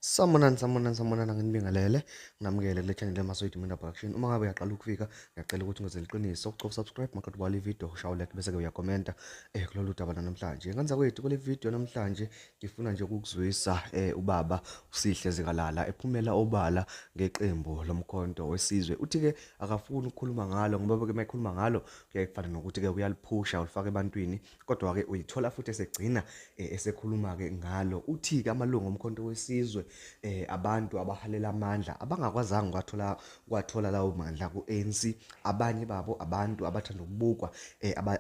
Samonana nginibingelele nginamukele kule channel eMasoid Media Production. Uma ngabe uyaqala ukufika ngiyacela ukuthi ungenzele iqiniso ukucofa subscribe maqedwe bale video ushaye like bese ke uyakomenta kulolu daba namhlanje. Ngenza kwethu kule video namhlanje ngifuna nje ukukuzwisa ubaba uSihle Zikalala ephumela obala ngeqembu lomkhonto wesizwe. Uthi ke akafuni ukukhuluma ngalo ngoba ke mayikhuluma ngalo kuyayifana nokuthi ke uyaliphusha ulifaka ebantwini, kodwa ke uyithola futhi esegcina esekhuluma ke ngalo. Uthi ke amalungu omkhonto wesizwe abantu abahalela amandla abangakwazanga kwathola lawo mandla ku-ANC, abanye babo abantu abathanda ukubukwa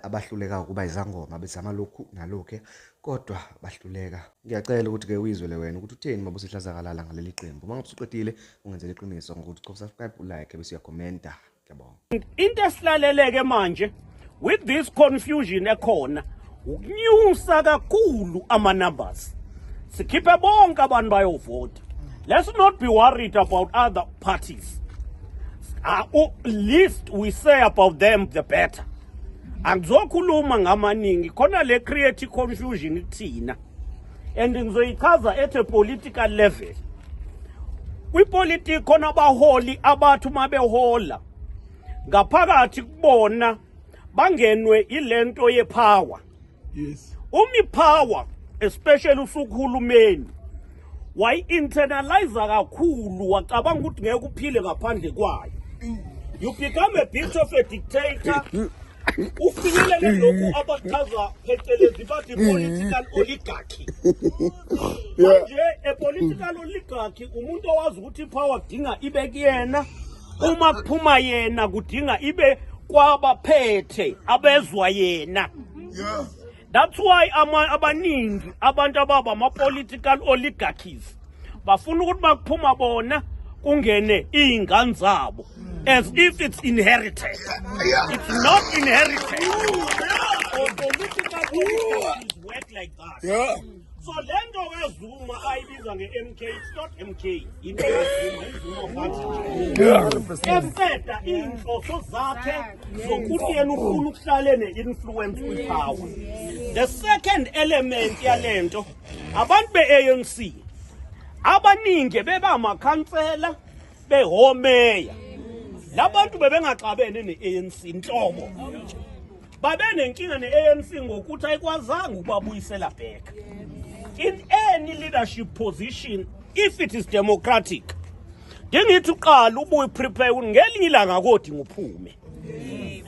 abahluleka ukuba izangoma bezama lokhu nalokho kodwa bahluleka. Ngiyacela ukuthi ke uyizwele wena ukuthi utheni baba uSihle Zikalala ngaleli qembu. Uma usuqedile ungenzele iqiniso ngokuthi cofa subscribe ulike bese uyakomenta. Ngiyabonga. Into esilaleleke manje with this confusion ekhona ukunyusa kakhulu ama numbers. Sikhiphe bonke abantu bayovota. Let's not be worried about other parties. Least we say about them, the better. Angizokhuluma ngamaningi khona le create confusion kuthina. And ngizoyichaza at a political level. Kwipolitiki khona abaholi abathi mabehola ngaphakathi kubona bangenwe ilento yepower. Yes. Power, especially usukhulumeni, internalize kakhulu wacabanga ukuthi ngeke uphile ngaphandle kwayo. You become a bit of a dictator. Ufinyelele lokhu abachaza phecelezi bathi political oligarchy. Manje a political oligarchy umuntu owazi ukuthi ipower kudinga ibe kuyena, uma kuphuma yena kudinga ibe kwabaphethe abezwa yena. Yeah. That's why abaningi abantu ababa ama-political oligarchies bafuna ukuthi bakuphuma bona kungene iy'ngane zabo as if it's inherited. It's not inherited. Or political oligarchies work like that. Yeah. So lento kaZuma ayibiza nge-MK, it's not MK. Into kaZuma empeda iy'nhloso zakhe zokuthi yena ufuna ukuhlale ne-influence kwi-power. The second element yalento, abantu be-ANC abaningi beba amakhansela behomeya. Labantu bebengaxabene ne-ANC inhlobo. Babenenkinga ne-ANC ngokuthi ayikwazanga ukubabuyisela back. In any leadership position, if it is democratic, dingithi uqala ubuye prepare ngelinye ilanga kodinga uphume.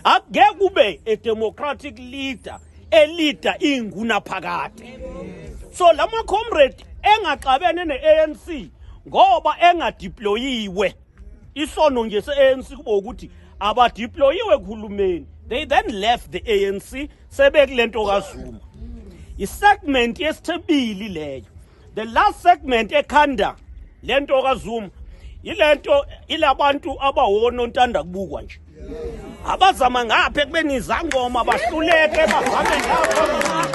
Akungeke kube a democratic leader, a leader inguna phakade. So lama comrade engaxabene ne-ANC ngoba engadeployiwe. Isono nje se-ANC kuba ukuthi abadeployiwe kuhulumeni. They then left the ANC sebekulento kaZuma. Isegment yesithebili leyo. The last segment ekhanda lento kaZuma ilento ilabantu abawona ontanda kubukwa nje. Abazama ngapha ekubeni izangoma bahluleke bahambe ngapha